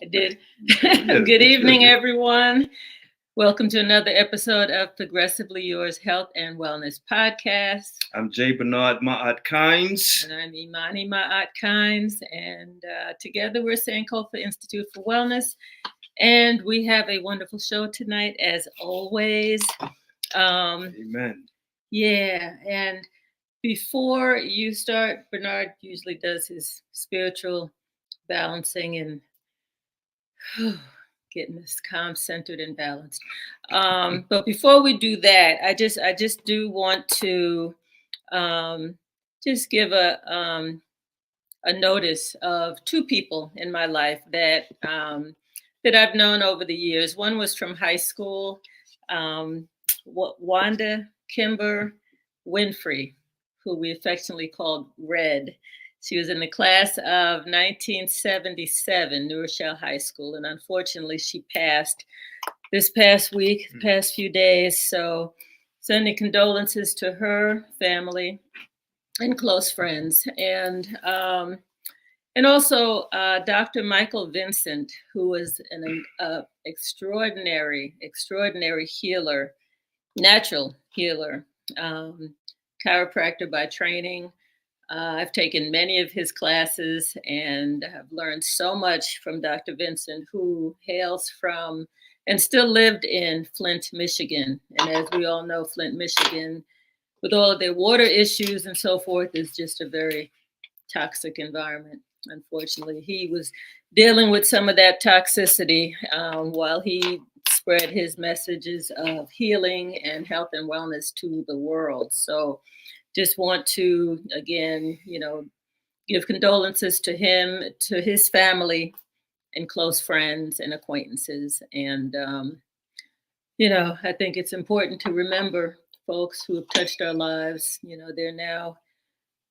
I did. Good evening, everyone. Welcome to another episode of Progressively Yours Health and Wellness Podcast. I'm Jay Bernard Ma'at Kynes. And I'm Imani Ma'at Kynes. And together we're Sankofa Institute for Wellness. And we have a wonderful show tonight, as always. Amen. Yeah. And before you start, Bernard usually does his spiritual balancing and getting us calm, centered, and balanced. But before we do that, I just do want to just give a notice of two people in my life that I've known over the years. One was from high school, Wanda Kimber Winfrey, who we affectionately called Red. She was in the class of 1977, New Rochelle High School, and unfortunately she passed this past week, past few days. So sending condolences to her family and close friends. And also Dr. Michael Vincent, who was an extraordinary healer, natural healer, chiropractor by training. I've taken many of his classes and have learned so much from Dr. Vincent, who hails from and still lived in Flint, Michigan. And as we all know, Flint, Michigan, with all of their water issues and so forth, is just a very toxic environment. Unfortunately, he was dealing with some of that toxicity while he spread his messages of healing and health and wellness to the world. So just want to, again, give condolences to him, to his family and close friends and acquaintances. And, I think it's important to remember folks who have touched our lives. They're now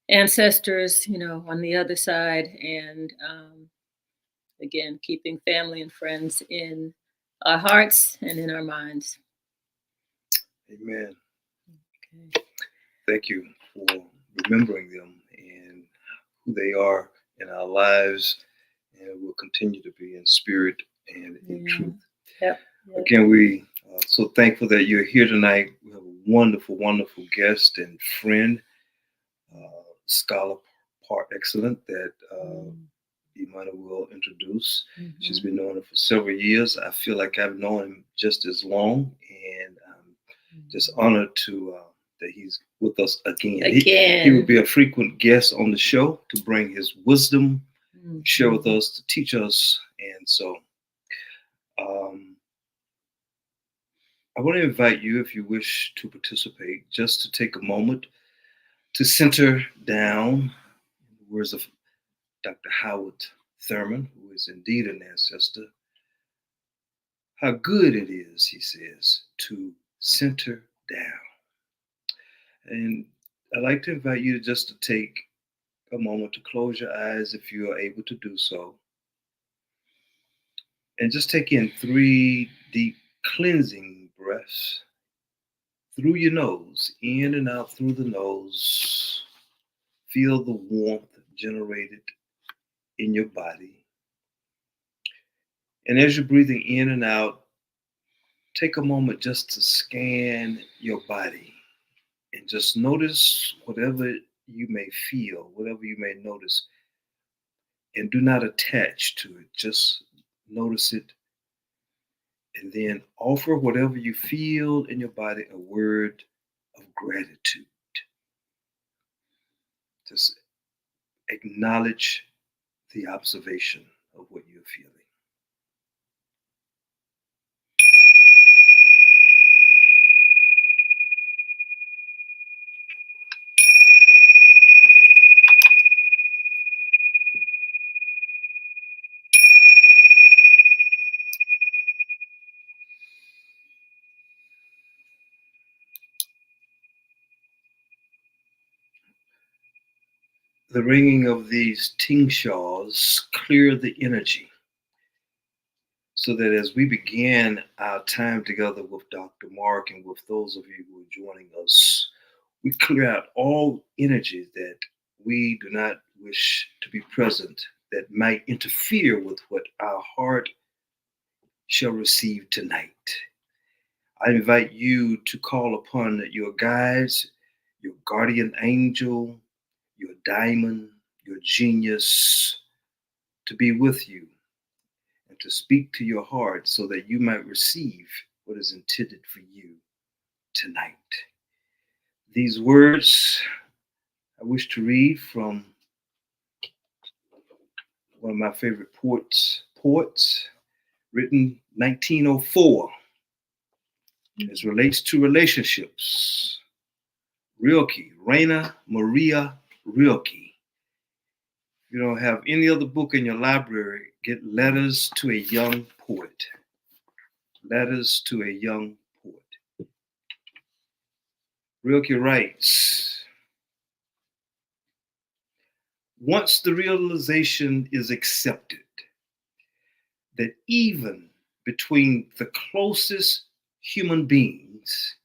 ancestors, on the other side. And again, keeping family and friends in our hearts and in our minds. Amen. Okay. Thank you for remembering them and who they are in our lives, and will continue to be in spirit and in truth. Yep. Again, we are so thankful that you're here tonight. We have a wonderful, wonderful guest and friend, scholar par excellent that Imani will introduce. Mm-hmm. She's been knowing him for several years. I feel like I've known him just as long, and I'm just honored to that he's with us again. He will be a frequent guest on the show to bring his wisdom, share with us, to teach us. And so I want to invite you, if you wish to participate, just to take a moment to center down. In the words of Dr. Howard Thurman, who is indeed an ancestor, how good it is, he says, to center down. And I'd like to invite you just to take a moment to close your eyes if you are able to do so. And just take in 3 deep cleansing breaths through your nose, in and out through the nose. Feel the warmth generated in your body. And as you're breathing in and out, take a moment just to scan your body. And just notice whatever you may feel, whatever you may notice, and do not attach to it. Just notice it, and then offer whatever you feel in your body a word of gratitude. Just acknowledge the observation of what you're feeling. The ringing of these tingshaws clear the energy, so that as we begin our time together with Dr. Mark and with those of you who are joining us, we clear out all energies that we do not wish to be present that might interfere with what our heart shall receive tonight. I invite you to call upon your guides, your guardian angel, your diamond, your genius, to be with you and to speak to your heart so that you might receive what is intended for you tonight. These words I wish to read from one of my favorite poets, written 1904, as relates to relationships. Rilke, Raina Maria Rilke. If you don't have any other book in your library, get Letters to a Young Poet. Letters to a Young Poet. Rilke writes, once the realization is accepted that even between the closest human beings,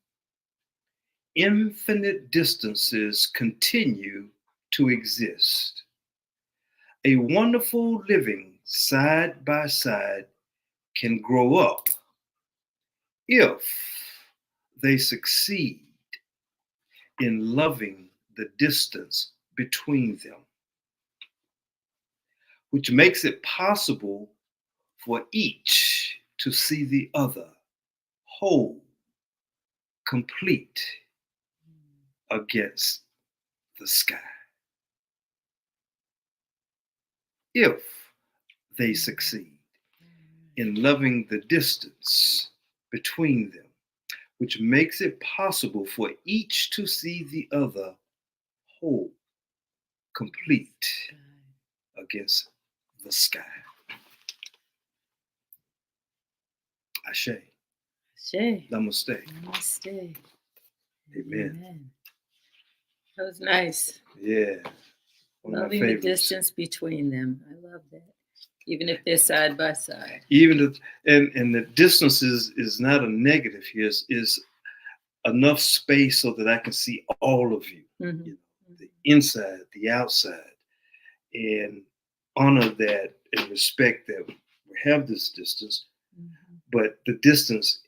infinite distances continue to exist, a wonderful living side by side can grow up if they succeed in loving the distance between them, which makes it possible for each to see the other whole, complete against the sky. If they succeed in loving the distance between them, which makes it possible for each to see the other whole, complete against the sky. Ashe. Ashe. Namaste. Namaste. Amen. Amen. That was nice. Yeah. One of my Loving the favorites. distance between them. I love that. Even if they're side by side. Even the, and the distance is not a negative here. Is enough space so that I can see all of you. Mm-hmm. You know, the inside, the outside, and honor that and respect that we have this distance. Mm-hmm. But the distance,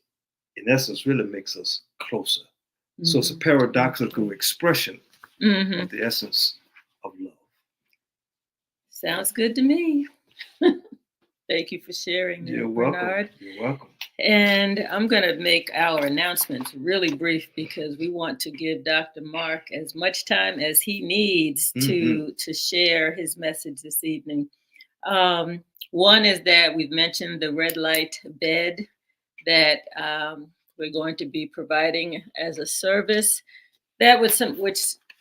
in essence, really makes us closer. Mm-hmm. So it's a paradoxical expression mm-hmm. of the essence of love. Sounds good to me. Thank you for sharing that, You're welcome. Bernard. You're welcome. And I'm going to make our announcements really brief because we want to give Dr. Mark as much time as he needs mm-hmm. to share his message this evening. One is that we've mentioned the red light bed that we're going to be providing as a service. That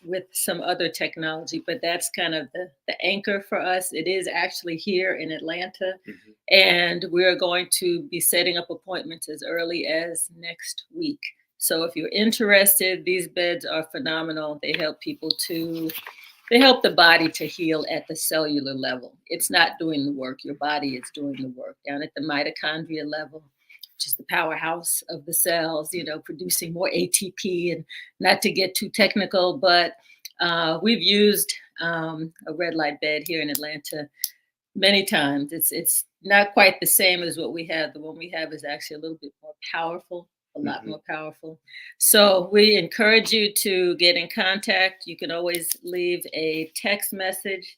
with some other technology, but that's kind of the anchor for us. It is actually here in Atlanta, mm-hmm. and we're going to be setting up appointments as early as next week. So if you're interested, these beds are phenomenal. They help the body to heal at the cellular level. It's not doing the work. Your body is doing the work down at the mitochondria level, which is the powerhouse of the cells, producing more ATP. And not to get too technical, but we've used a red light bed here in Atlanta many times. It's not quite the same as what we have. The one we have is actually a little bit more powerful, a lot mm-hmm. more powerful. So we encourage you to get in contact. You can always leave a text message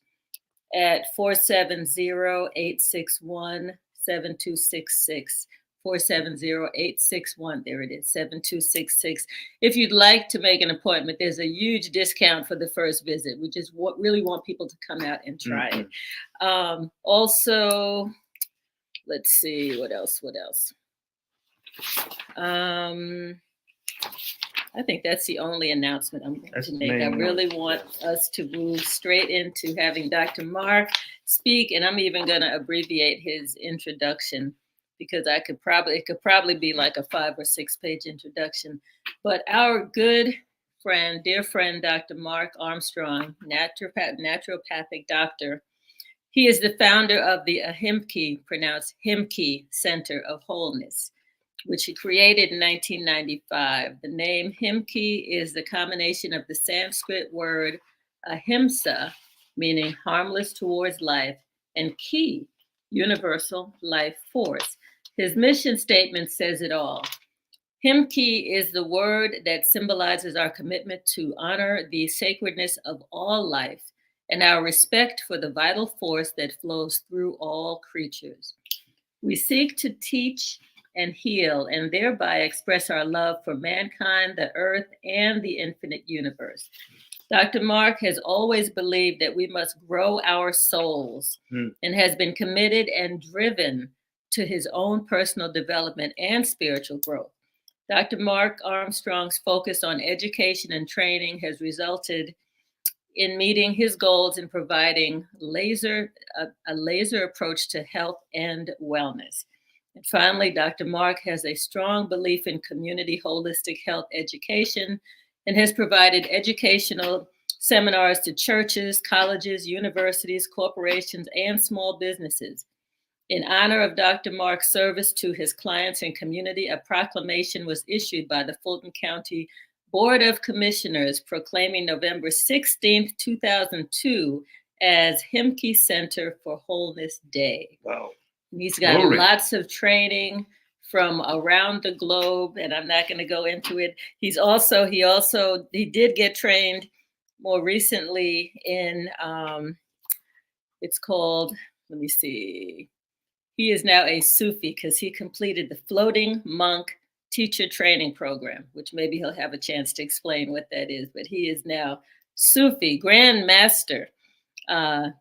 at 470-861-7266. 470-861, there it is, 7266. If you'd like to make an appointment, there's a huge discount for the first visit. We just really want people to come out and try mm-hmm. it. Also, let's see, what else? I think that's the only announcement I'm going to make. I really want us to move straight into having Dr. Mark speak, and I'm even going to abbreviate his introduction, because it could probably be like a 5 or 6 page introduction. But our good friend, dear friend, Dr. Mark Armstrong, naturopathic doctor, he is the founder of the Ahimki, pronounced Himki, Center of Wholeness, which he created in 1995. The name Ahimki is the combination of the Sanskrit word ahimsa, meaning harmless towards life, and Ki, universal life force. His mission statement says it all. Ahimki is the word that symbolizes our commitment to honor the sacredness of all life and our respect for the vital force that flows through all creatures. We seek to teach and heal and thereby express our love for mankind, the earth, and the infinite universe. Dr. Mark has always believed that we must grow our souls and has been committed and driven to his own personal development and spiritual growth. Dr. Mark Armstrong's focus on education and training has resulted in meeting his goals in providing a laser approach to health and wellness. And finally, Dr. Mark has a strong belief in community holistic health education and has provided educational seminars to churches, colleges, universities, corporations, and small businesses. In honor of Dr. Mark's service to his clients and community, a proclamation was issued by the Fulton County Board of Commissioners proclaiming November 16th, 2002 as Ahimki Center for Wholeness Day. Wow. And he's got lots of training from around the globe, and I'm not going to go into it. He did get trained more recently in, it's called, let me see. He is now a Sufi because he completed the Floating Monk Teacher Training Program, which maybe he'll have a chance to explain what that is. But he is now Sufi, Grand Master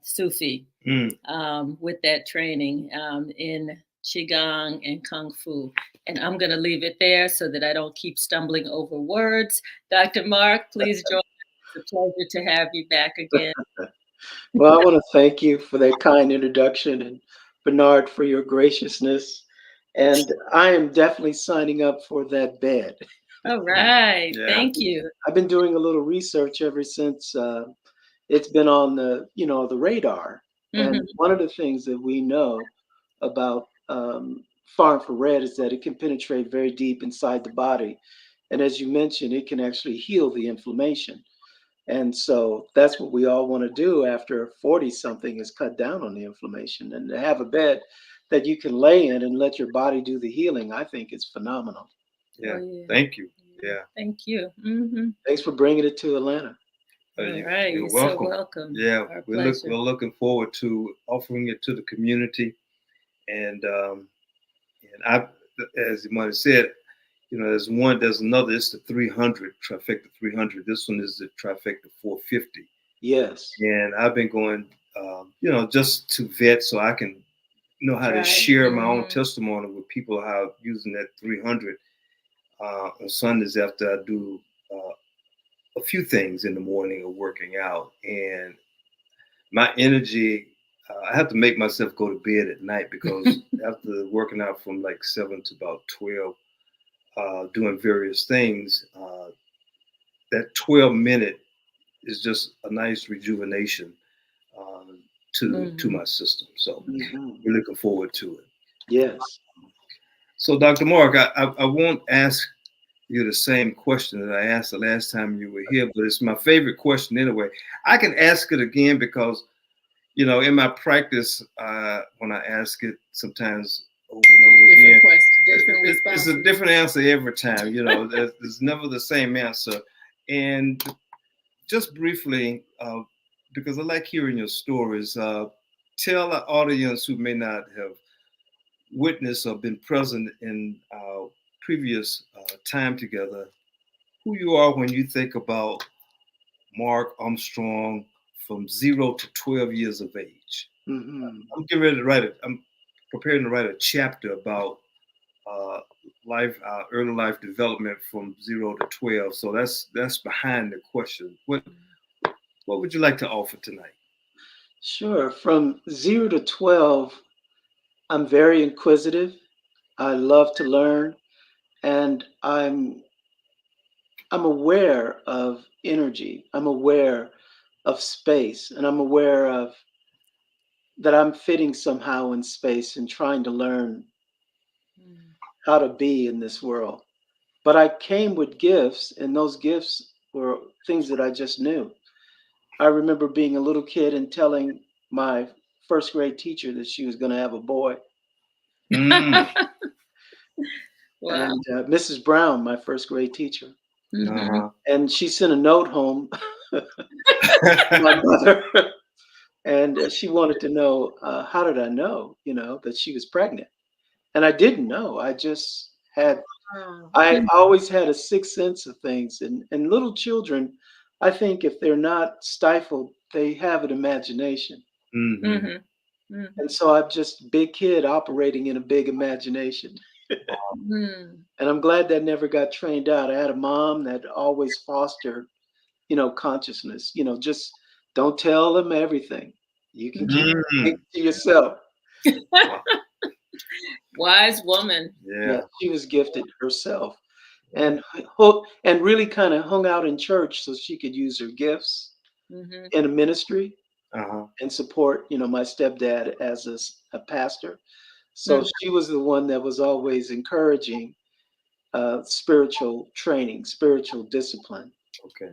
Sufi, with that training in Qigong and Kung Fu. And I'm going to leave it there so that I don't keep stumbling over words. Dr. Mark, please join us. It's a pleasure to have you back again. Well, I want to thank you for that kind introduction, and Bernard for your graciousness. And I am definitely signing up for that bed. All right. Yeah. Thank you. I've been doing a little research ever since it's been on the radar. And one of the things that we know about far infrared is that it can penetrate very deep inside the body. And as you mentioned, it can actually heal the inflammation. And so that's what we all want to do after 40 something, is cut down on the inflammation. And to have a bed that you can lay in and let your body do the healing, I think is phenomenal. Yeah. Thank you. Yeah. Thank you. Thanks for bringing it to Atlanta. All right. You're welcome. So welcome. Yeah. We're looking forward to offering it to the community. And I, as you might have said, there's another. It's the 300, trifecta 300. This one is the trifecta 450. Yes. And I've been going, just to vet so I can know how to share my own testimony with people, how using that 300 on Sundays after I do a few things in the morning of working out. And my energy, I have to make myself go to bed at night because after working out from like 7 to about 12, doing various things, that 12-minute is just a nice rejuvenation to my system. So we're looking forward to it. Yes. So Dr. Mark, I won't ask you the same question that I asked the last time you were here, but it's my favorite question anyway. I can ask it again because, in my practice, when I ask it sometimes over and over again, it's a different answer every time. There's never the same answer. And just briefly, because I like hearing your stories, tell the audience who may not have witnessed or been present in our previous time together who you are when you think about Mark Armstrong from 0 to 12 years of age. I'm getting ready to I'm preparing to write a chapter about early life development from 0 to 12. So that's behind the question. What would you like to offer tonight? Sure. From 0 to 12, I'm very inquisitive. I love to learn, and I'm aware of energy. I'm aware of space, and I'm aware of that I'm fitting somehow in space and trying to learn how to be in this world. But I came with gifts, and those gifts were things that I just knew. I remember being a little kid and telling my first grade teacher that she was going to have a boy. Mm. Wow. And Mrs. Brown, my first grade teacher. Mhm. And she sent a note home, my mother, and she wanted to know, how did I know, that she was pregnant? And I didn't know. I just had, Wow. I always had a sixth sense of things. And little children, I think if they're not stifled, they have an imagination. Mhm. Mhm. Mhm. And so I'm just a big kid operating in a big imagination. Mhm. And I'm glad that never got trained out. I had a mom that always fostered, consciousness, just don't tell them everything. You can keep it Mm. to yourself. Wise woman. Yeah, Yeah. she was gifted herself and really kind of hung out in church so she could use her gifts Mhm. in a ministry Uh-huh. and support, my stepdad as a pastor. So Mhm. she was the one that was always encouraging spiritual training, spiritual discipline. Okay.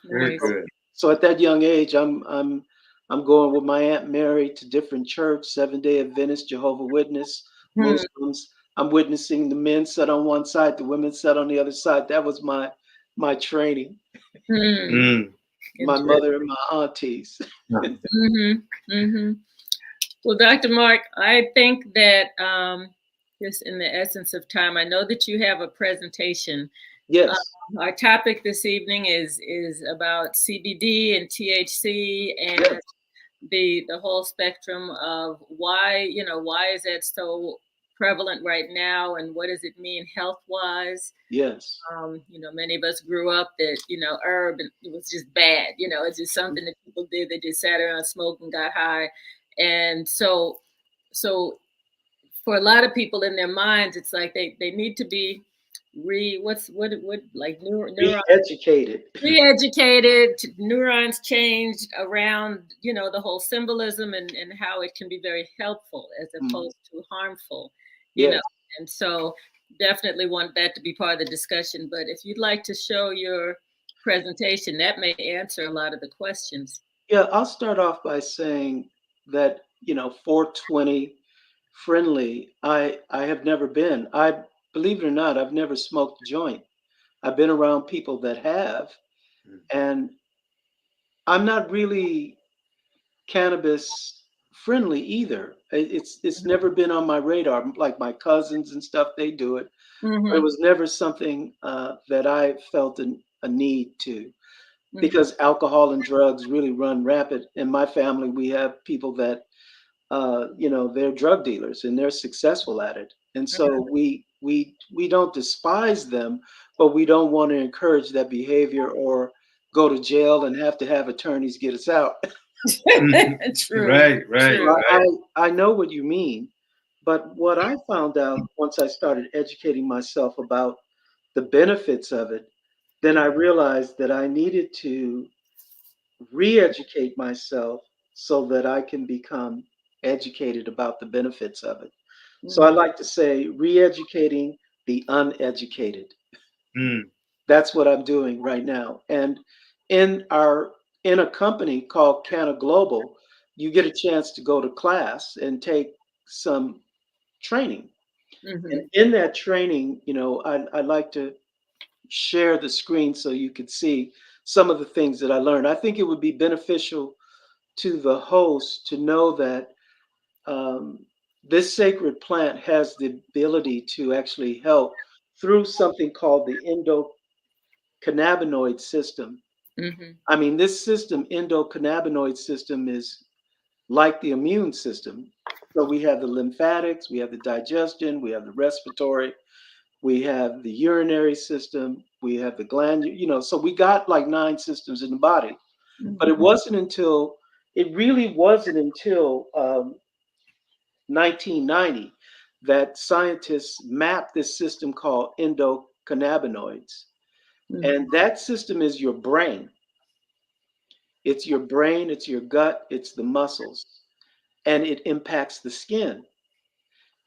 Very Nice. good. So at that young age, I'm going with my Aunt Mary to different church, Seventh-day Adventist, Jehovah Witness, Mhm. Muslims. I'm witnessing the men sat on one side, the women sat on the other side. That was my training. Mhm. Mm. My Interesting. mother and my aunties. Mhm. Mhm. Well, Dr. Mark, I think that just in the essence of time, I know that you have a presentation. Yes. Our topic this evening is about CBD and THC and Yes. the whole spectrum of why is that so prevalent right now, and what does it mean health wise. Yes. Many of us grew up that herb and it was just bad. It's just something that people did. They just sat around, smoked, and got high, and so for a lot of people in their minds, it's like they need to be what like Be neuron educated. re-educated, neurons changed around the whole symbolism and how it can be very helpful as Mhm. opposed to harmful you know Yes. and so definitely want that to be part of the discussion. But if you'd like to show your presentation, that may answer a lot of the questions. Yeah, I'll start off by saying that, 420 friendly, I have never been. I believe it or not, I've never smoked a joint. I've been around people that have, Mm. and I'm not really cannabis friendly either. It's never been on my radar. Like my cousins and stuff, they do it, but it Mm-hmm. was never something that I felt a need to. Mm-hmm. Because alcohol and drugs really run rapid. In my family, we have people that they're drug dealers and they're successful at it. And so we don't despise them, but we don't want to encourage that behavior or go to jail and have to have attorneys get us out. True. Right, right, So True. right. I know what you mean, but what I found out once I started educating myself about the benefits of it, then I realized that I needed to re-educate myself so that I can become educated about the benefits of it. So I Mm-hmm. like to say re-educating the uneducated. Mm. That's what I'm doing right now. And in our in a company called Canna Global, you get a chance to go to class and take some training. Mm-hmm. And in that training, I like to share the screen so you could see some of the things that I learned. I think it would be beneficial to the host to know that this sacred plant has the ability to actually help through something called the endocannabinoid system. Mm-hmm. I mean, this system, endocannabinoid system, is like the immune system. So we have the lymphatics, we have the digestion, we have the respiratory, we have the urinary system, we have the gland, so we got like 9 systems in the body. But Mm-hmm. it really wasn't until 1990 that scientists mapped this system called endocannabinoids. Mm-hmm. And that system is your brain. It's your brain, it's your gut, it's the muscles, and it impacts the skin.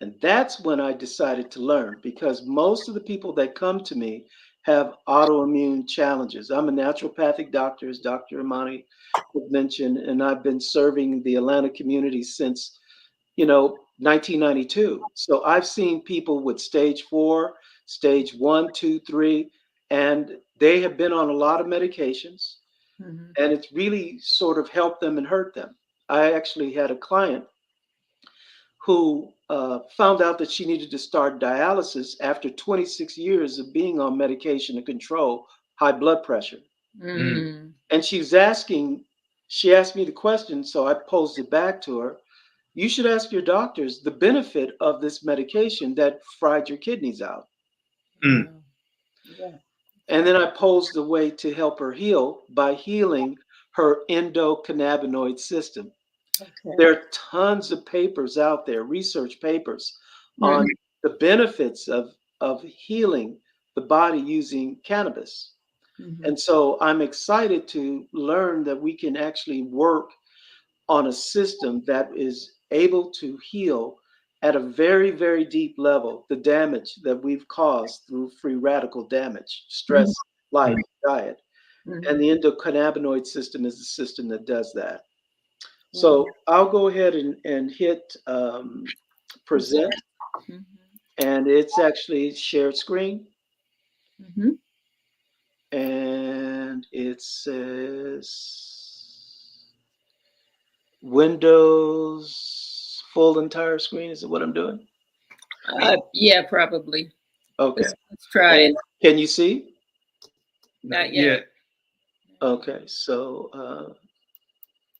And that's when I decided to learn because most of the people that come to me have autoimmune challenges. I'm a naturopathic doctor, as Dr. Imani had mentioned, and I've been serving the Atlanta community since, 1992. So I've seen people with stage 4, stage 1, 2, 3, and they have been on a lot of medications, and it's really sort of helped them and hurt them. I actually had a client who found out that she needed to start dialysis after 26 years of being on medication to control high blood pressure. And she asked me the question, so I posed it back to her. You should ask your doctors the benefit of this medication that fried your kidneys out. Yeah. And then I posed the way to help her heal by healing her endocannabinoid system. Okay. There are tons of papers out there, research papers, on the benefits of healing the body using cannabis. And so I'm excited to learn that we can actually work on a system that is able to heal at a very, very deep level the damage that we've caused through free radical damage, stress, life, diet. And the endocannabinoid system is the system that does that. So I'll go ahead and hit present, and it's actually shared screen. And it says Windows full entire screen. Is it what I'm doing? Yeah, probably. Okay. Let's try it. Can you see? Not yet. Okay, so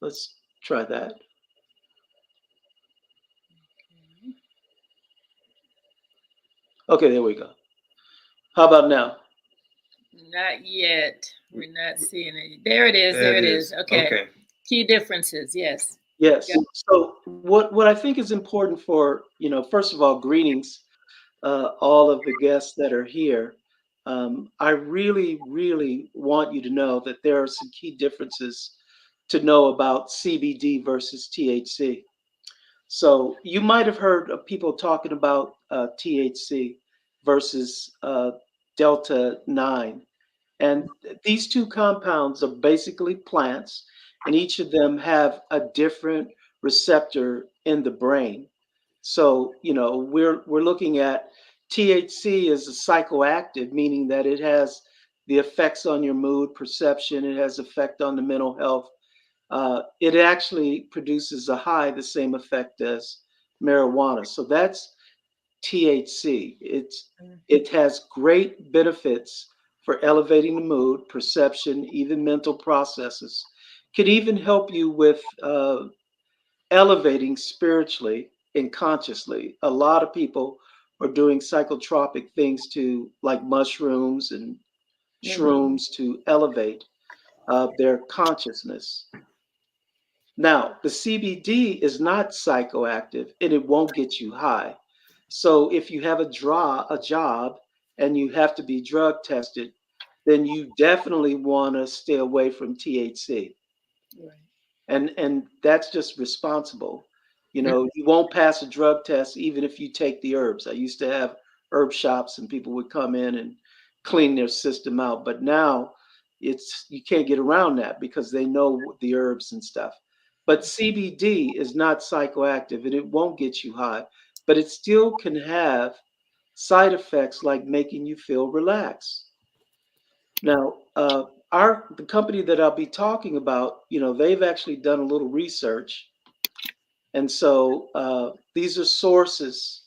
let's try that. Okay, there we go. How about now? Not yet. We're not seeing it. There it is. There it is. Okay. Key differences. Yes. Yes. So what I think is important for, first of all, greetings, all of the guests that are here. I really, really want you to know that there are some key differences to know about CBD versus THC. So you might have heard of people talking about THC versus Delta 9. And these two compounds are basically plants, and each of them have a different receptor in the brain. So, we're looking at THC as a psychoactive, meaning that it has the effects on your mood, perception, it has effect on the mental health. It actually produces a high, the same effect as marijuana. So that's THC. It has great benefits for elevating the mood, perception, even mental processes. Could even help you with elevating spiritually and consciously. A lot of people are doing psychotropic things to, like mushrooms and shrooms, to elevate their consciousness. Now, the CBD is not psychoactive and it won't get you high. So if you have a job and you have to be drug tested, then you definitely want to stay away from THC. Right. And that's just responsible. You won't pass a drug test even if you take the herbs. I used to have herb shops and people would come in and clean their system out, but now you can't get around that because they know the herbs and stuff. But CBD is not psychoactive and it won't get you high, but it still can have side effects like making you feel relaxed. Now, the company that I'll be talking about, they've actually done a little research, and so these are sources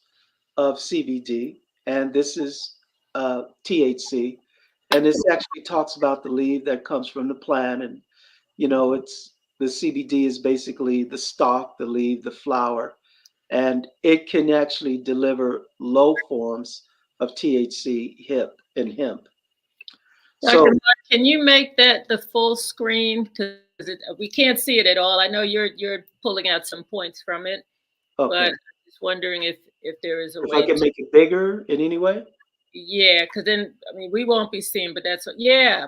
of CBD, and this is THC, and this actually talks about the leaf that comes from the plant, and it's the CBD is basically the stalk, the leaf, the flower, and it can actually deliver low forms of THC, hemp. Dr. Mark, can you make that the full screen? Because we can't see it at all. I know you're pulling out some points from it, but I'm just wondering if there is a way. If I can make it bigger in any way? Yeah, because then, we won't be seen, but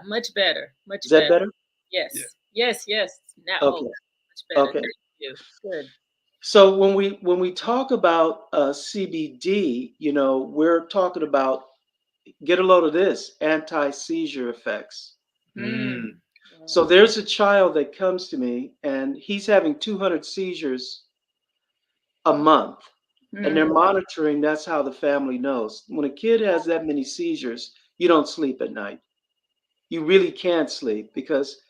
much better. Much Is that better? Yes. Yeah. Yes. Now, okay. Much better. Okay. Thank you. Good. So when we talk about CBD, we're talking about get a load of this, anti-seizure effects. Mm. So there's a child that comes to me and he's having 200 seizures a month. And they're monitoring. That's how the family knows. When a kid has that many seizures, you don't sleep at night. You really can't sleep because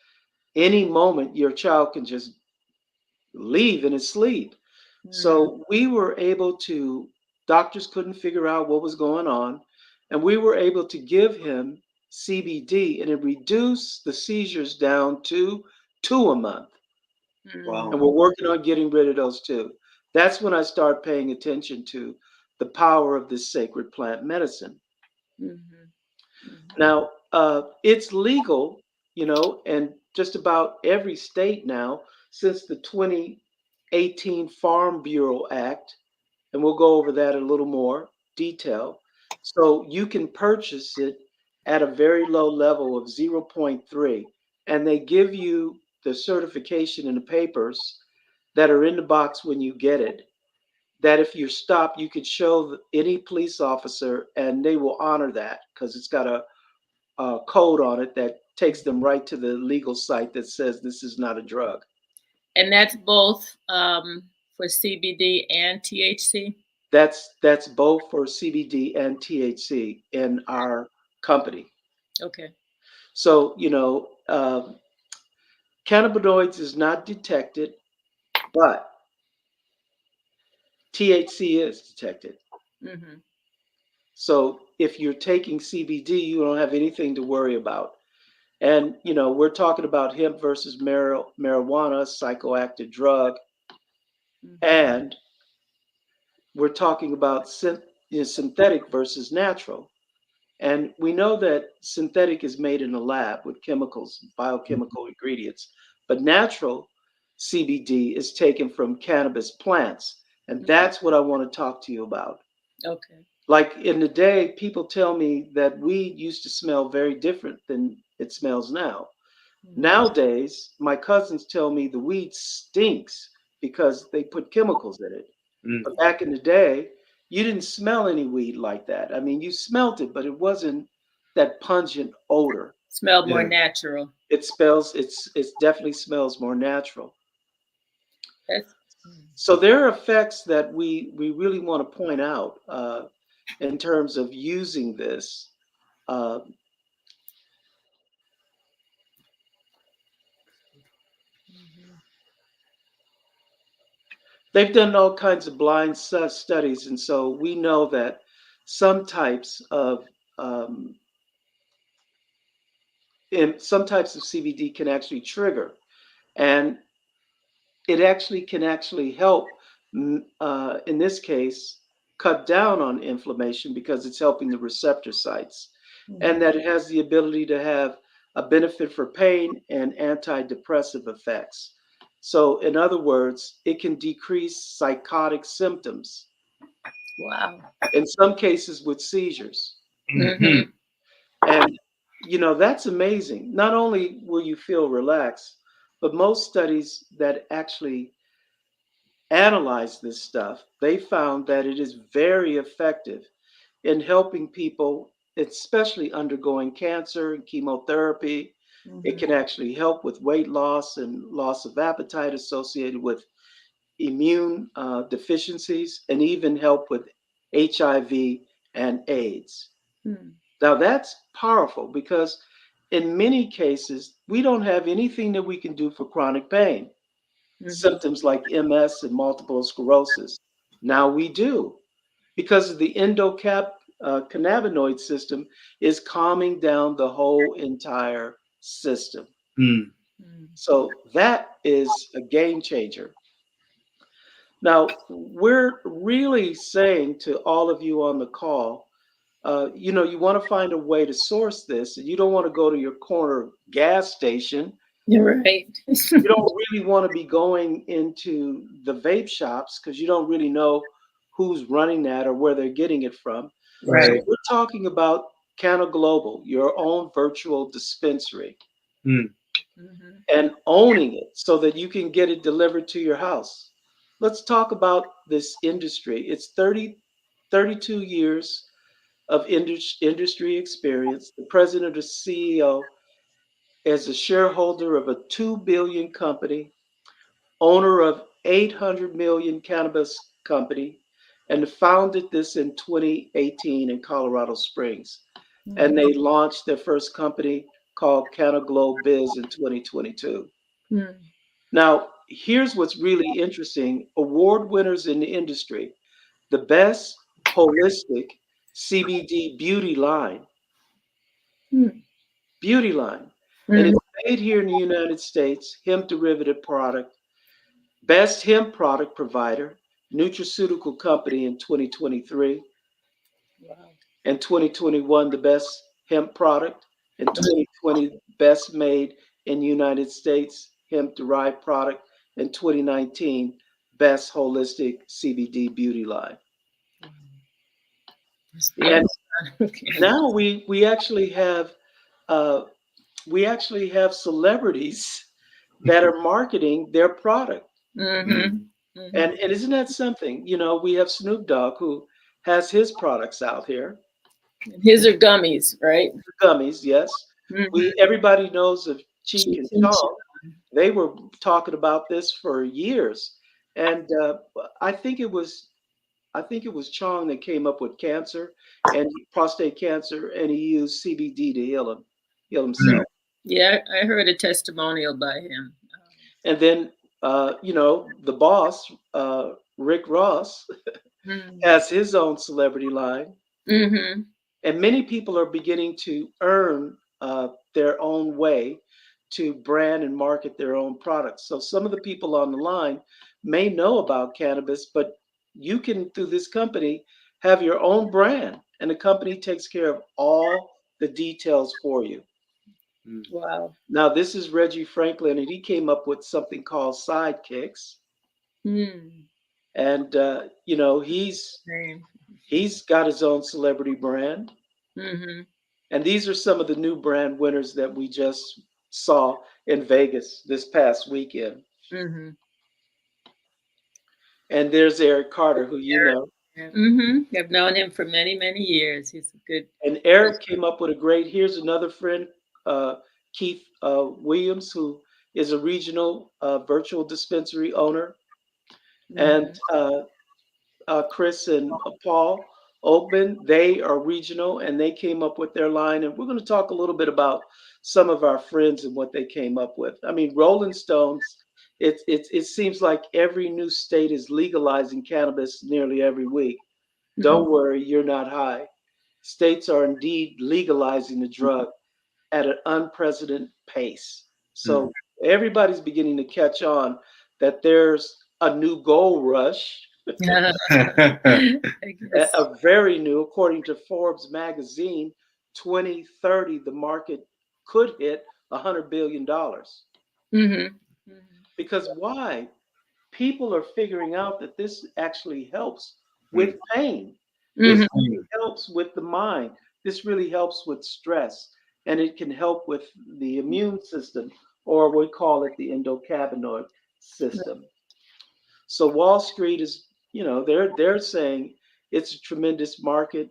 any moment your child can just leave in his sleep. So we were able to, doctors couldn't figure out what was going on. And we were able to give him CBD and it reduced the seizures down to 2 a month. Wow. And we're working on getting rid of those too. That's when I start paying attention to the power of this sacred plant medicine. Now, it's legal, and just about every state now since the 2018 Farm Bureau Act, and we'll go over that in a little more detail. So you can purchase it at a very low level of 0.3, and they give you the certification in the papers that are in the box when you get it, that if you're stopped, you could show any police officer and they will honor that because it's got a code on it that takes them right to the legal site that says this is not a drug. And that's both for CBD and THC? That's both for CBD and THC in our company. Okay. So, cannabinoids is not detected, but THC is detected. So if you're taking CBD, you don't have anything to worry about. And, we're talking about hemp versus marijuana, psychoactive drug. And we're talking about synthetic versus natural. And we know that synthetic is made in a lab with chemicals, biochemical ingredients, but natural CBD is taken from cannabis plants. And that's what I want to talk to you about. Okay. Like in the day, people tell me that weed used to smell very different than it smells now. Nowadays, my cousins tell me the weed stinks because they put chemicals in it. But back in the day, you didn't smell any weed like that. I mean, you smelt it, but it wasn't that pungent odor. Smelled more natural. It definitely smells more natural. So there are effects that we really want to point out in terms of using this. They've done all kinds of blind studies, and so we know that some types of CBD can actually trigger, and it actually can help. In this case, cut down on inflammation because it's helping the receptor sites, and that it has the ability to have a benefit for pain and antidepressive effects. So, in other words, it can decrease psychotic symptoms. Wow. In some cases with seizures. And, that's amazing. Not only will you feel relaxed, but most studies that actually analyze this stuff, they found that it is very effective in helping people, especially undergoing cancer and chemotherapy. It can actually help with weight loss and loss of appetite associated with immune deficiencies, and even help with HIV and AIDS. Now that's powerful because in many cases, we don't have anything that we can do for chronic pain. Symptoms like MS and multiple sclerosis. Now we do, because of the endocannabinoid system is calming down the whole entire system. So that is a game changer. Now, we're really saying to all of you on the call, you want to find a way to source this, and you don't want to go to your corner gas station. You're right. You don't really want to be going into the vape shops because you don't really know who's running that or where they're getting it from. Right. So we're talking about Canna Global, your own virtual dispensary, and owning it so that you can get it delivered to your house. Let's talk about this industry. It's 32 years of industry experience, the president or CEO, as a shareholder of a 2 billion company, owner of 800 million cannabis company, and founded this in 2018 in Colorado Springs. And they launched their first company called CannaGlow Biz in 2022. Mm. Now, here's what's really interesting. Award winners in the industry, the best holistic CBD beauty line. Mm. Beauty line. And Mm. it's made here in the United States, hemp derivative product, best hemp product provider, nutraceutical company in 2023. Wow. And 2021, the best hemp product. In 2020, best made in the United States hemp derived product. In 2019, best holistic CBD beauty line. And now we actually have celebrities that are marketing their product. Mm-hmm. And isn't that something? You know, we have Snoop Dogg who has his products out here. His are gummies, right? Gummies, yes. Mm-hmm. Everybody knows of Cheech Cheech and and Chong. They were talking about this for years, and I think it was Chong that came up with cancer and prostate cancer, and he used CBD to heal himself. Yeah, I heard a testimonial by him. And then the boss, Rick Ross, has his own celebrity line. Mm-hmm. And many people are beginning to earn their own way to brand and market their own products. So some of the people on the line may know about cannabis, but you can, through this company, have your own brand, and the company takes care of all the details for you. Wow. Now, this is Reggie Franklin, and he came up with something called Sidekicks. Mm. And he's got his own celebrity brand. Mm-hmm. And these are some of the new brand winners that we just saw in Vegas this past weekend. Mm-hmm. And there's Eric Carter, who you know. Mm-hmm. I've known him for many, many years. He's a good. And Eric came up with here's another friend, Keith Williams, who is a regional virtual dispensary owner. And Chris and Paul Oakman, they are regional, and they came up with their line. And we're going to talk a little bit about some of our friends and what they came up with. I mean, Rolling Stones, it seems like every new state is legalizing cannabis nearly every week. Don't worry, you're not high. States are indeed legalizing the drug at an unprecedented pace. So everybody's beginning to catch on that there's a new gold rush. A very new, according to Forbes magazine, 2030, the market could hit $100 billion. Because why? People are figuring out that this actually helps with pain. This really helps with the mind. This really helps with stress. And it can help with the immune system, or we call it the endocannabinoid system. So Wall Street is, they're saying it's a tremendous market.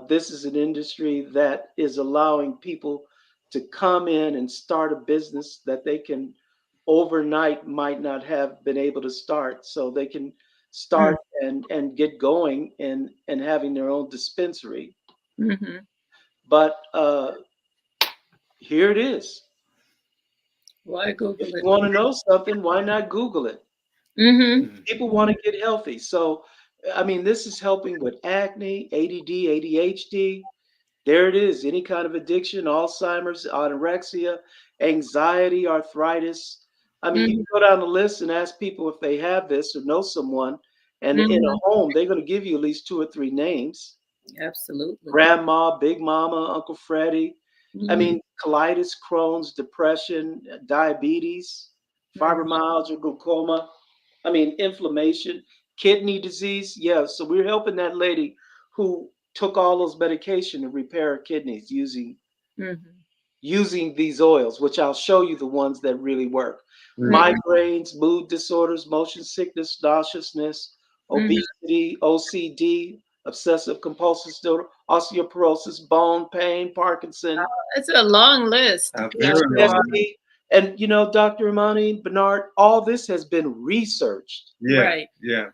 This is an industry that is allowing people to come in and start a business that they can overnight might not have been able to start. So they can start and get going and having their own dispensary. But here it is. Why Google If it? you want to know something, why not Google it? People want to get healthy. So, I mean, this is helping with acne, ADD, ADHD. There it is. Any kind of addiction, Alzheimer's, anorexia, anxiety, arthritis. I mean, you can go down the list and ask people if they have this or know someone. And in a home, they're going to give you at least 2 or 3 names. Absolutely. Grandma, Big Mama, Uncle Freddie. I mean, colitis, Crohn's, depression, diabetes, fibromyalgia, glaucoma. I mean, inflammation, kidney disease. Yeah, so we're helping that lady who took all those medication to repair her kidneys using these oils, which I'll show you the ones that really work. Migraines, mood disorders, motion sickness, nauseousness, obesity, OCD, obsessive compulsive disorder, osteoporosis, bone pain, Parkinson, It's a long list. Very long. PTSD. And, Dr. Imani, Bernard, all this has been researched. Yeah. Right. Yeah.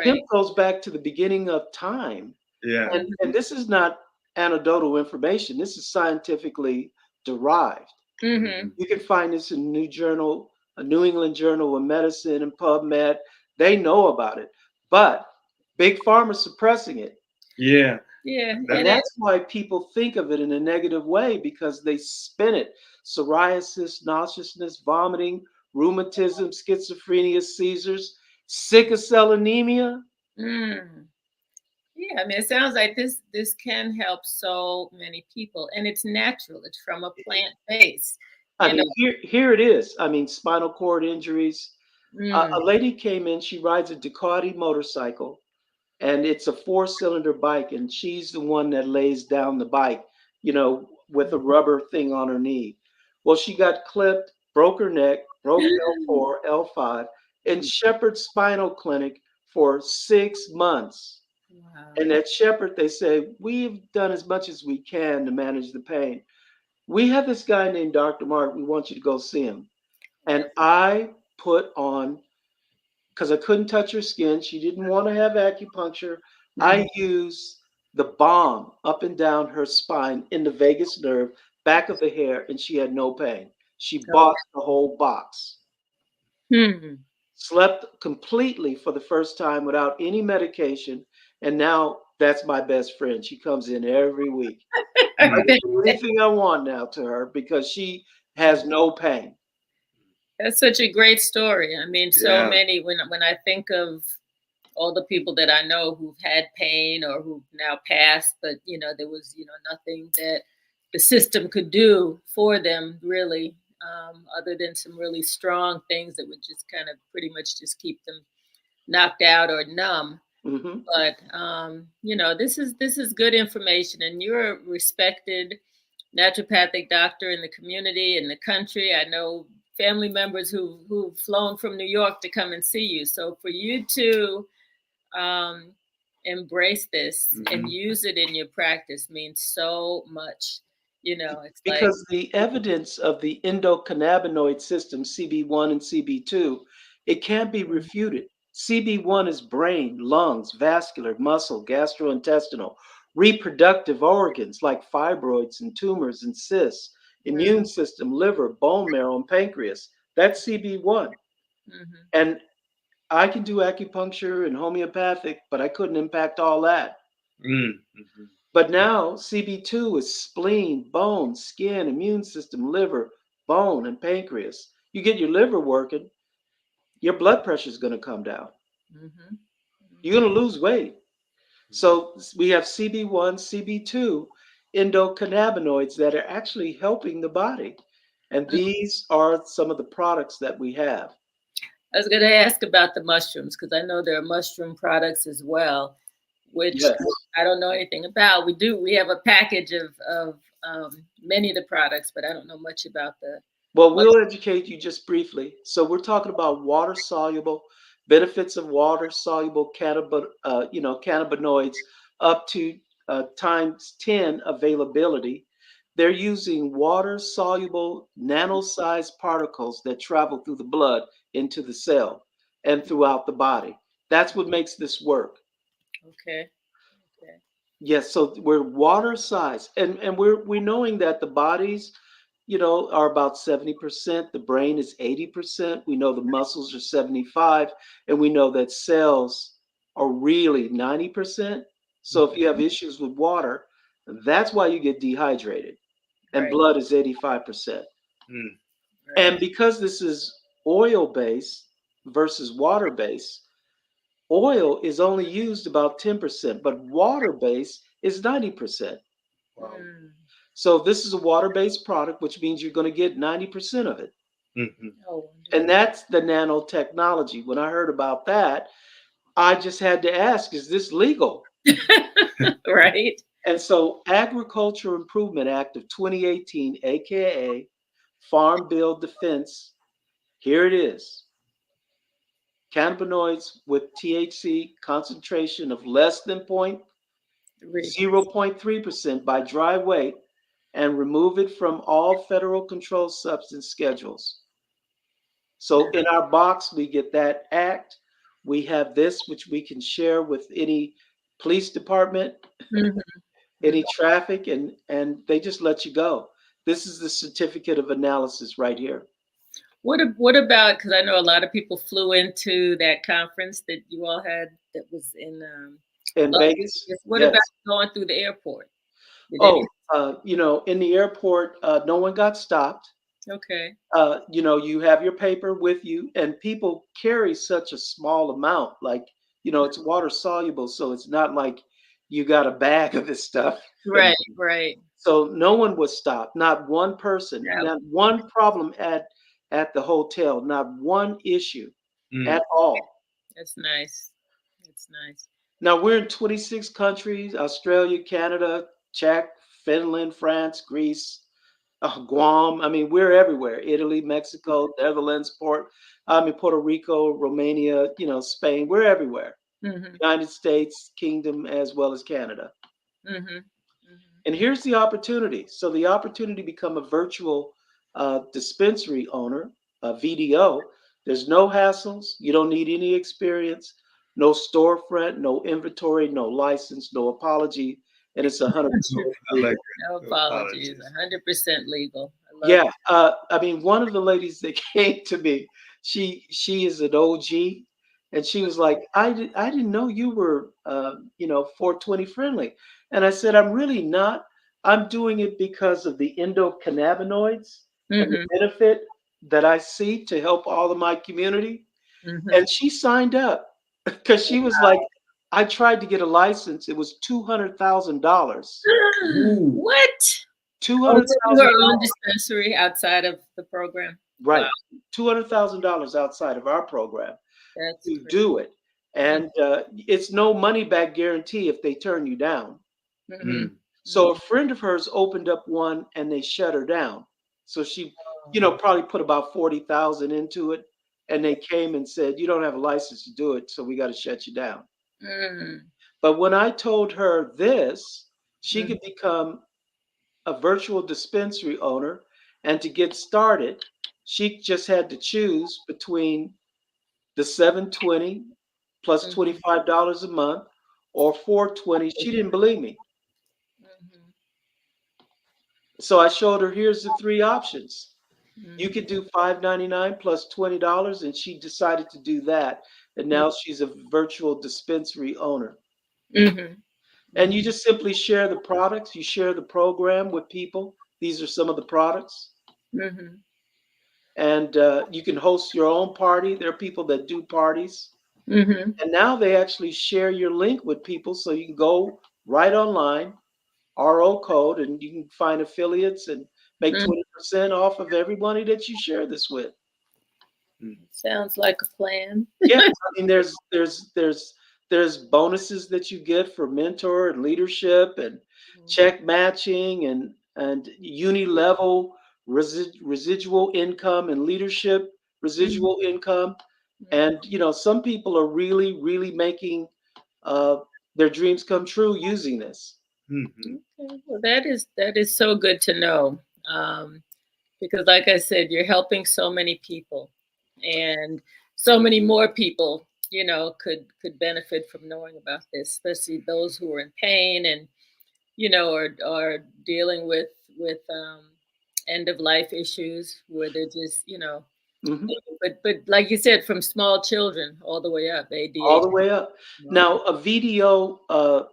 Hemp Right. goes back to the beginning of time. Yeah. And this is not anecdotal information. This is scientifically derived. Mm-hmm. You can find this in a New England Journal of Medicine and PubMed. They know about it, but Big Pharma's suppressing it. Yeah. Yeah. And that's why people think of it in a negative way, because they spin it. Psoriasis, nauseousness, vomiting, rheumatism, schizophrenia, seizures, sickle cell anemia. Mm. Yeah, I mean, it sounds like this can help so many people, and it's natural. It's from a plant base. I mean, here it is. I mean, spinal cord injuries. A Mm. lady came in, she rides a Ducati motorcycle, and it's a 4-cylinder bike, and she's the one that lays down the bike, with a rubber thing on her knee. Well, she got clipped, broke her neck, broke L4, L5 in Shepherd Spinal Clinic for 6 months. Wow. And at Shepherd, they say, we've done as much as we can to manage the pain. We have this guy named Dr. Mark. We want you to go see him. And I put on, because I couldn't touch her skin. She didn't want to have acupuncture. I used the balm up and down her spine in the vagus nerve, back of the hair, and she had no pain. She bought the whole box. Hmm. Slept completely for the first time without any medication. And now that's my best friend. She comes in every week. I can do anything I want now to her because she has no pain. That's such a great story. I mean, so Yeah. many, when I think of all the people that I know who've had pain or who've now passed, but there was nothing that the system could do for them really, other than some really strong things that would just kind of pretty much just keep them knocked out or numb. Hmm. But this is good information, and you're a respected naturopathic doctor in the community, in the country. I know family members who've flown from New York to come and see you. So for you to um, embrace this and use it in your practice means so much. It's like, Because the evidence of the endocannabinoid system, CB1 and CB2, it can't be refuted. CB1 is brain, lungs, vascular, muscle, gastrointestinal, reproductive organs like fibroids and tumors and cysts, immune system, liver, bone marrow, and pancreas. That's CB1. mhm. And I can do acupuncture and homeopathic, but I couldn't impact all that. Mm-hmm. But now CB2 is spleen, bone, skin, immune system, liver, bone, and pancreas. You get your liver working, your blood pressure is going to come down. Mhm. You're going to lose weight. So we have CB1, CB2 endocannabinoids that are actually helping the body. And these are some of the products that we have. I was going to ask about the mushrooms because I know there are mushroom products as well, which Yes. I don't know anything about. We have a package of many of the products, but I don't know much about the. Well, we'll educate you just briefly. So we're talking about water soluble benefits of water soluble cannabinoids up to times 10 availability. They're using water soluble nano-sized particles that travel through the blood into the cell and throughout the body. That's what makes this work. Okay. Okay. Yes, so we're water size, and we're knowing that the bodies, are about 70%. The brain is 80%. We know the muscles are 75, and we know that cells are really 90%. So if you have issues with water, that's why you get dehydrated, and Right. blood is 85%. Mm. Right. And because this is oil based versus water based, oil is only used about 10%, but water-based is 90%. Wow. Mm. So this is a water-based product, which means you're going to get 90% of it. Mm-hmm. Oh, And that's the nanotechnology. When I heard about that, I just had to ask, is this legal? right. And so Agriculture Improvement Act of 2018, aka Farm Bill Defense, here it is. Cannabinoids with THC concentration of less than 0.3% by dry weight, and remove it from all federal controlled substance schedules. So in our box, we get that act. We have this, which we can share with any police department, any traffic, and they just let you go. This is the certificate of analysis right here. What about, because I know a lot of people flew into that conference that you all had that was in Vegas? What Yes. about going through the airport? In the airport, no one got stopped. Okay. You have your paper with you, and people carry such a small amount. Like, it's water soluble, so it's not like you got a bag of this stuff. Right. So no one was stopped. Not one person. Yeah. Not one problem at the hotel. Not one issue at all. That's nice. That's nice. Now we're in 26 countries: Australia, Canada, Czech, Finland, France, Greece, Guam. I mean, we're everywhere. Italy, Mexico, Netherlands, Puerto Rico, Romania, Spain. We're everywhere. United States, Kingdom, as well as Canada. And here's the opportunity. So the opportunity to become a virtual dispensary owner, a VDO. There's no hassles. You don't need any experience, no storefront, no inventory, no license, no apology. And it's 100% legal. No apologies. 100% legal. Yeah. I mean, one of the ladies that came to me, she is an OG, and she was like, I didn't know you were 420 friendly. And I said, I'm really not. I'm doing it because of the endocannabinoids and the benefit that I see to help all of my community. And she signed up because she was like, I tried to get a license. It was $200,000. What? $200,000. Your own dispensary outside of the program. Right. Wow. $200,000 outside of our program. That's to do it. And it's no money back guarantee if they turn you down. So a friend of hers opened up one and they shut her down. So she, probably put about 40,000 into it. And they came and said, you don't have a license to do it, so we got to shut you down. But when I told her this, she could become a virtual dispensary owner. And to get started, she just had to choose between the $720 plus $25 a month or $420. She didn't believe me. So I showed her, here's the three options. You could do $5.99 plus $20, and she decided to do that. And now she's a virtual dispensary owner. And you just simply share the products. You share the program with people. These are some of the products. And you can host your own party. There are people that do parties. And now they actually share your link with people, so you can go right online, RO code, and you can find affiliates and make 20% off of everybody that you share this with. Sounds like a plan. Yeah, I mean, there's bonuses that you get for mentor and leadership and check matching and uni-level residual income and leadership residual income. And some people are really, really making their dreams come true using this. Okay. Well, that is so good to know, because, like I said, you're helping so many people, and so many more people, could benefit from knowing about this, especially those who are in pain and are dealing with end of life issues where they're just but like you said, from small children all the way up, ADHD. All the way up. Now, a VDO,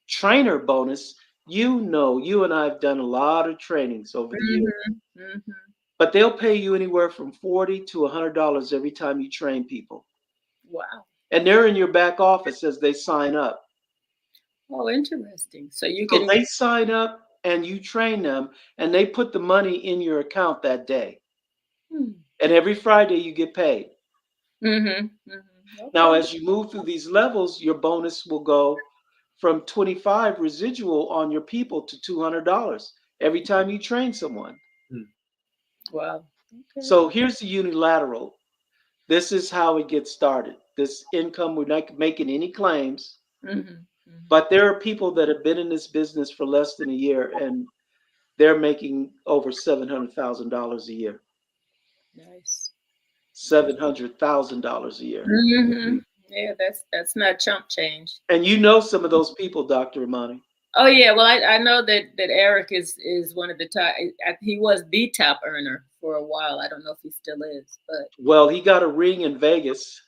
trainer bonus, you and I have done a lot of trainings over the years. But they'll pay you anywhere from $40 to $100 every time you train people. Wow. And they're in your back office as they sign up. Oh, interesting. So they sign up and you train them, and they put the money in your account that day. And every Friday you get paid. Okay. Now, as you move through these levels, your bonus will go from 25 residual on your people to $200 every time you train someone. Wow. Okay. So here's the unilateral. This is how it gets started. This income, we're not making any claims. But there are people that have been in this business for less than a year, and they're making over $700,000 a year. Nice. $700,000 a year. Mm-hmm. Yeah, that's not chump change. And you know some of those people, Dr. Imani. Oh yeah, well I know that Eric is one of the top. He was the top earner for a while. I don't know if he still is, but well, he got a ring in Vegas.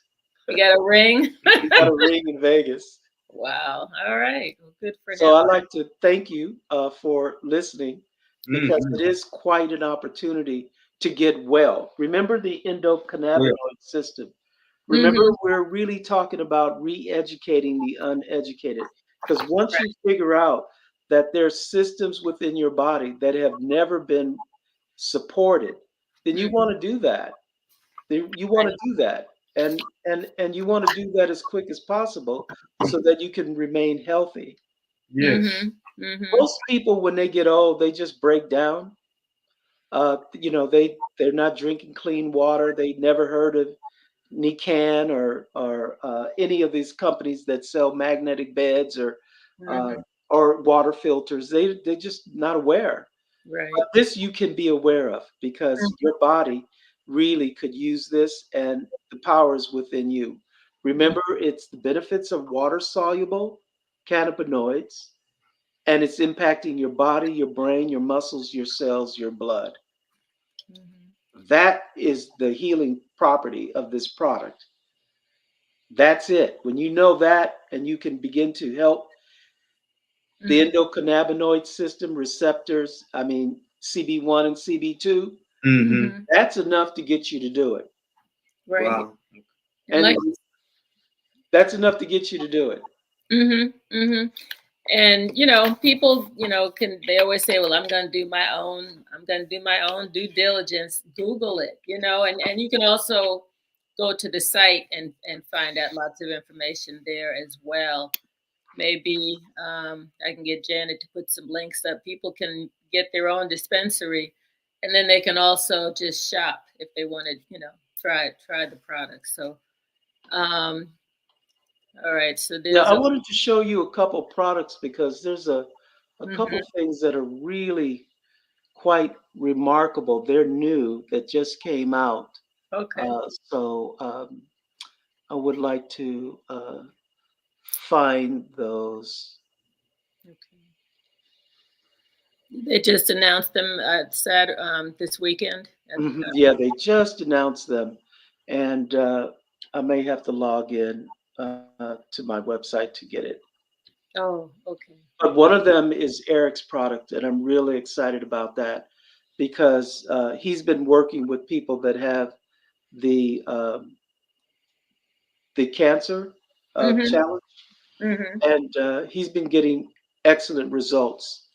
He got a ring. He got a ring in Vegas. Wow. All right. Well, good for him. So I'd like to thank you for listening, because it is quite an opportunity to get well. Remember the endocannabinoid system. Remember, we're really talking about re-educating the uneducated. Because once you figure out that there's systems within your body that have never been supported, then you want to do that. You want to do that. And you want to do that as quick as possible so that you can remain healthy. Yes. Most people, when they get old, they just break down. They're not drinking clean water. They never heard of Nican or any of these companies that sell magnetic beds or water filters. They're just not aware. Right. But this you can be aware of, because your body really could use this, and the power is within you. Remember, it's the benefits of water soluble cannabinoids, and it's impacting your body, your brain, your muscles, your cells, your blood. That is the healing property of this product. That's it. When you know that, and you can begin to help the endocannabinoid system receptors, I mean, CB1 and CB2, that's enough to get you to do it. Right. Wow. And that's enough to get you to do it. And people, they always say, well, I'm going to do my own due diligence. Google it, and you can also go to the site and find out lots of information there as well. Maybe I can get Janet to put some links up. People can get their own dispensary, and then they can also just shop if they want to, try the product. So, all right. So I wanted to show you a couple products, because there's a couple things that are really quite remarkable. They're new, that just came out. Okay. So I would like to find those. Okay. They just announced them at this weekend. Yeah, they just announced them, and I may have to log in to my website to get it. Oh, okay. But one of them is Eric's product, and I'm really excited about that, because he's been working with people that have the cancer challenge, and he's been getting excellent results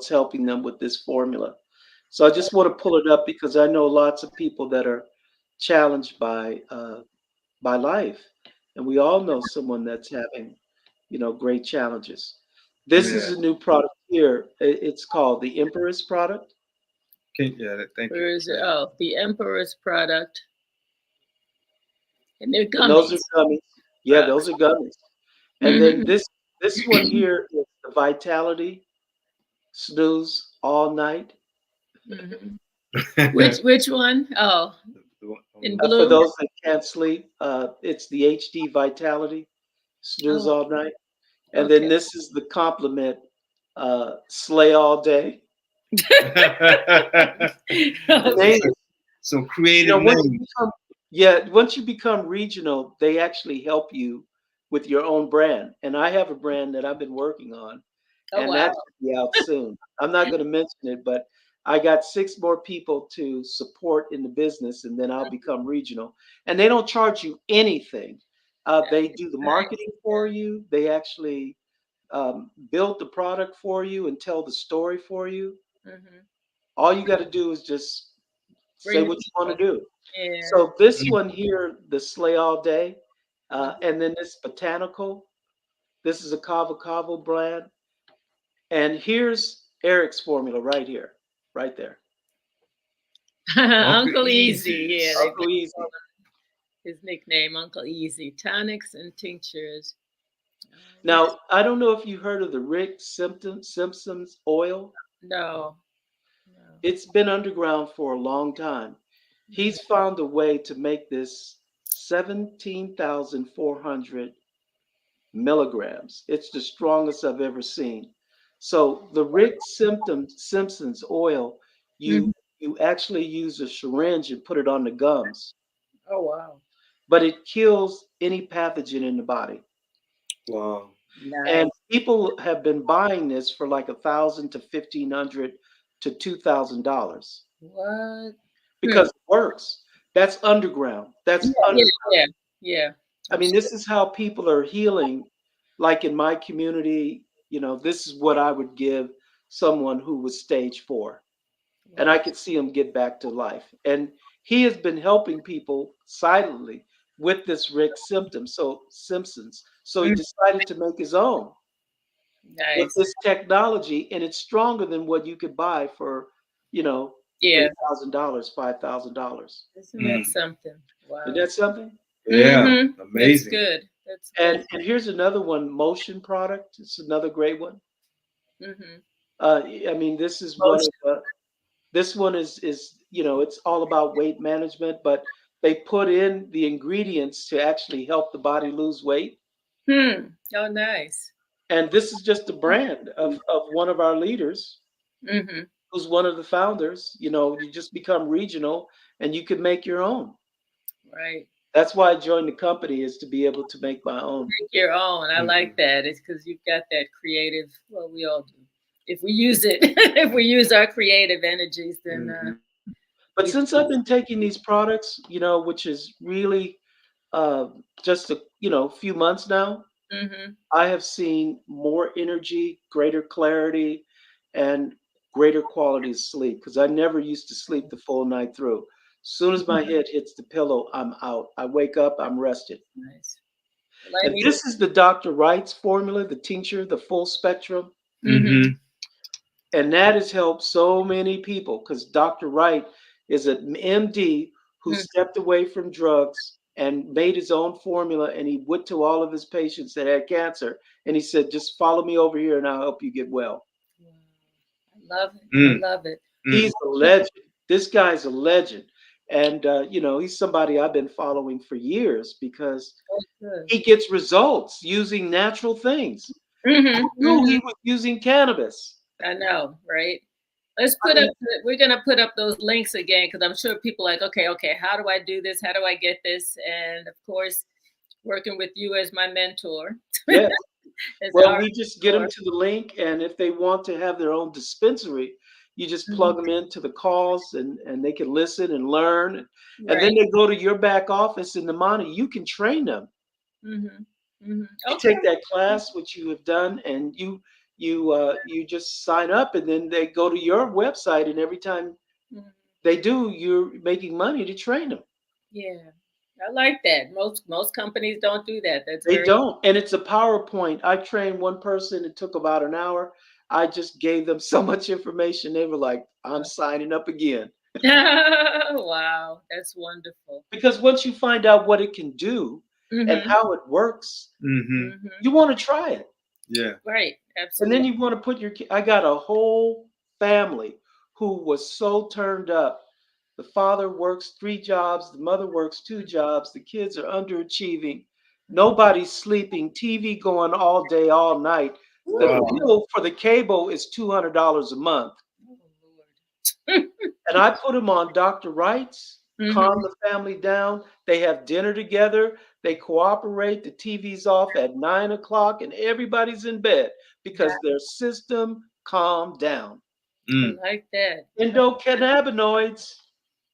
helping them with this formula. So I just want to pull it up, because I know lots of people that are challenged by life, and we all know someone that's having, great challenges. This is a new product here. It's called the Empress product. Thank you. Where is it? Oh, the Emperor's product. And they're gummies. And those are gummies. Yeah, those are gummies. And then this one here is the Vitality Snooze All Night. Which one? Oh, in blue. For those that can't sleep, it's the HD Vitality Snooze All Night. And then this is the complement, Slay All Day. Some creative names. Once you become regional, they actually help you with your own brand. And I have a brand that I've been working on, and that should be out soon. I'm not going to mention it, but I got 6 more people to support in the business, and then I'll become regional. And they don't charge you anything. They do the marketing for you. They actually build the product for you and tell the story for you. All you got to do is just say what you want to do. Yeah. So this one here, the Slay All Day, and then this Botanical. This is a Cavo brand. And here's Eric's formula right here, right there. Uncle Easy. Yeah. Uncle Easy. His nickname, Uncle Easy. Tonics and tinctures. Now, I don't know if you heard of the Rick Simpson's oil. No. No. It's been underground for a long time. He's found a way to make this 17,400 milligrams. It's the strongest I've ever seen. So the Simpson's oil, Mhm. you actually use a syringe and put it on the gums, Oh, wow. but it kills any pathogen in the body. Wow. And Nice. people have been buying this for like 1,000 to 1,500 to $2,000 What? Hmm. because it works. That's underground. Yeah, That's yeah, under. yeah, yeah. I I'm mean, sure. this is how people are healing. Like in my community, this is what I would give someone who was stage 4, and I Wow. could see him get back to life. And he has been helping people silently with this Rick Simpsons. So he Mm, decided to make his own with nice. this technology, and it's stronger than what you could buy for, you know, Yeah. $3,000, $5,000. Isn't that Mm. something? Isn't Wow. that something? Yeah. Mm-hmm. That's Amazing. good. That's good. And here's another one, Motion product. It's another great one. Mm-hmm. I mean, Motion. this one is it's all about weight management, but they put in the ingredients to actually help the body lose weight. Hmm. Oh, nice. And this is just a brand of one of our leaders Mm-hmm. who's one of the founders. You just become regional and you can make your own. Right. That's why I joined the company, is to be able to make my own. Make your own. I Mhm. like that. It's because you've got that creative. Well, we all do. If we use it, if we use our creative energies, then Mhm. But we since I've been taking these products, which is really uh, just a few months now, mm-hmm. I have seen more energy, greater clarity, and greater quality of sleep, because I never used to sleep the full night through. As soon as my head hits the pillow, I'm out. I wake up, I'm rested. Nice. Well, I And need. this is the Dr. Wright's formula, the tincture, the full spectrum. Mm-hmm. Mhm. And that has helped so many people, because Dr. Wright is an MD who Mm. stepped away from drugs and made his own formula. And he went to all of his patients that had cancer and he said, just follow me over here and I'll help you get well. Wow. I love it. I Mm. love it. Mm. He's a legend. This guy's a legend. And, he's somebody I've been following for years because Oh, good. he gets results using natural things. Mm-hmm. Who knew Mm-hmm. he was using cannabis? I know, right? Let's I put up. mean, We're gonna put up those links again because I'm sure people are like, okay. How do I do this? How do I get this? And of course, working with you as my mentor, yes. as Well, our we just get them mentor. to the link, and if they want to have their own dispensary, you just plug Mhm. them into the calls, and they can listen and learn, and then Right. they go to your back office in the money. You can train them. Mm-hmm. Mm-hmm. You Okay. take that class, which you have done, and you just sign up, and then they go to your website, and every time Mhm. they do, you're making money to train them. Yeah, I like that. Most companies don't do that. That's They very. don't, and it's a PowerPoint. I trained one person, it took about an hour. I just gave them so much information, they were like, "I'm signing up again." Wow, that's wonderful. Because once you find out what it can do and Mm-hmm. how it works, Mhm. Mm-hmm. you wanna try it. Yeah. Right. And then Absolutely. you wanna put your ki I got a whole family who was so turned up. The father works 3 jobs, the mother works 2 jobs, the kids are underachieving, nobody's sleeping, TV going all day, all night. The Ooh. Wow. bill for the cable is $200 a month, Oh, Lord. and I put them on Dr. Wright's, calm Mm-hmm. the family down, they have dinner together, they cooperate, the TV's off at 9 o'clock, and everybody's in bed because their system calmed down. I Mm. like that. Endocannabinoids,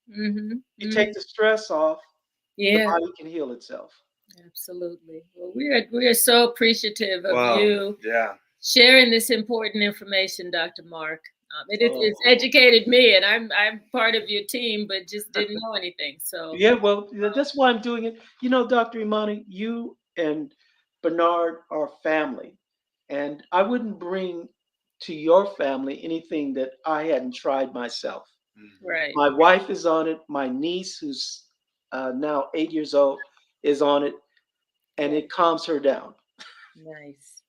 Mm-hmm. you Mm-hmm. take the stress off, the Yeah, body can heal itself. absolutely. Well, we are so appreciative of Wow. you Yeah. sharing this important information, Dr. Mark. It's Oh. educated me, and I'm part of your team, but just didn't know anything. So Yeah, well, that's why I'm doing it. Dr. Imani, you and Bernard are family. And I wouldn't bring to your family anything that I hadn't tried myself. Mhm. right. My wife is on it. My niece, who's now 8 years old, is on it, and Well, it calms her down. Nice.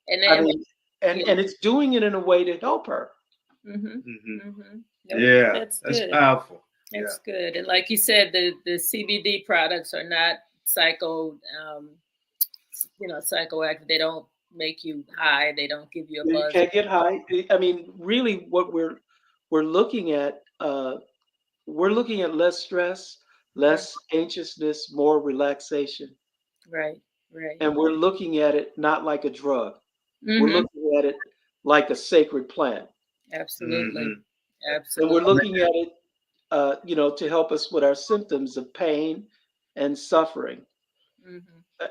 And I then, mean, and it's doing it in a way to help her. Yeah, that's that's good. powerful. That's good. And like you said, the CBD products are not psychoactive. They don't make you high. They don't give you a You buzz. can't get high. I mean, really, what we're looking at, less stress, less anxiousness, more relaxation, Right. and we're looking at it not like a drug. We're Mm-hmm. looking at it like a sacred plant, Absolutely. Mhm. and we're Absolutely. looking at it, to help us with our symptoms of pain and suffering.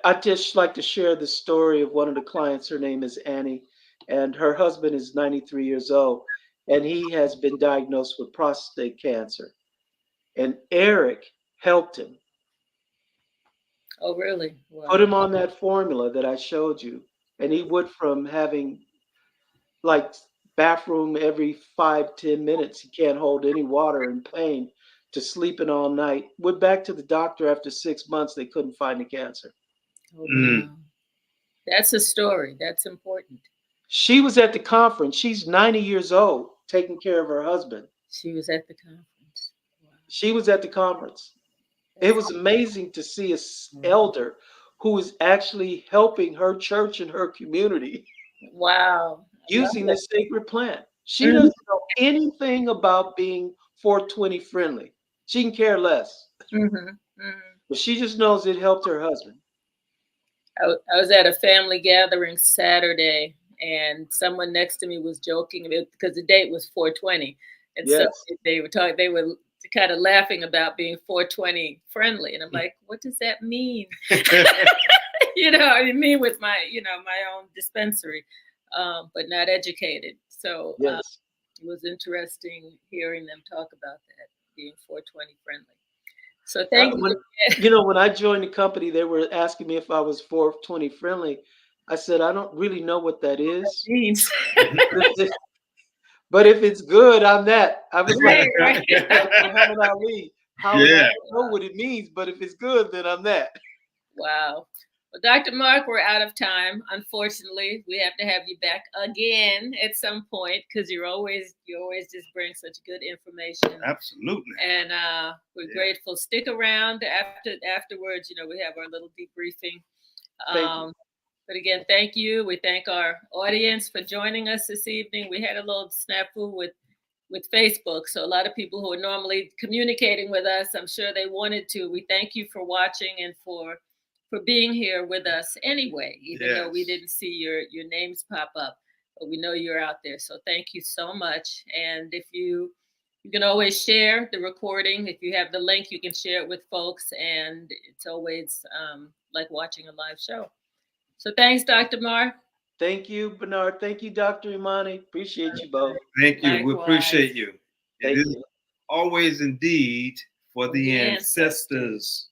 I'd just like to share the story of one of the clients. Her name is Annie, and her husband is 93 years old, and he has been diagnosed with prostate cancer. And Eric helped him, Oh, really? put Wow. him on that formula that I showed you, and he went from having like bathroom every 5-10 minutes, he can't hold any water in pain, to sleeping all night. Went back to the doctor after 6 months, they couldn't find the cancer. Oh, wow. That's a story. That's important. She was at the conference. She's 90 years old, taking care of her husband. She was at the conference. Wow. She was at the conference. It was amazing to see elder who is actually helping her church and her community Wow. I love using that. this sacred plant. She Mhm. doesn't know anything about being 420 friendly. She can care less, Mhm. Mhm. but she just knows it helped her husband. I was at a family gathering Saturday, and someone next to me was joking because the date was 420, and so Yes. they were talking. They were kind of laughing about being 420 friendly, and I'm like, "What does that mean?" I mean with my own dispensary, but not educated. So Yes. it was interesting hearing them talk about that being 420 friendly. So thank you. When I joined the company, they were asking me if I was 420 friendly. I said, I don't really know what that is. Means. But if it's good, I'm that. I was like, Right. like Muhammad Ali. I don't know what it means, but if it's good, then I'm that. Wow. Well, Dr. Mark, we're out of time. Unfortunately, we have to have you back again at some point because you always just bring such good information. Absolutely. And we're grateful. Stick around afterwards. We have our little debriefing. Thank you. But again, thank you. We thank our audience for joining us this evening. We had a little snafu with Facebook. So a lot of people who are normally communicating with us, I'm sure they wanted to. We thank you for watching and for being here with us anyway, even though we didn't see your names pop up, but we know you're out there. So thank you so much. And if you can always share the recording. If you have the link, you can share it with folks. And it's always like watching a live show. So thanks, Dr. Mark. Thank you, Bernard. Thank you, Dr. Imani. Appreciate you both. Thank you. Likewise. We appreciate you. Thank you. Always indeed for the ancestors.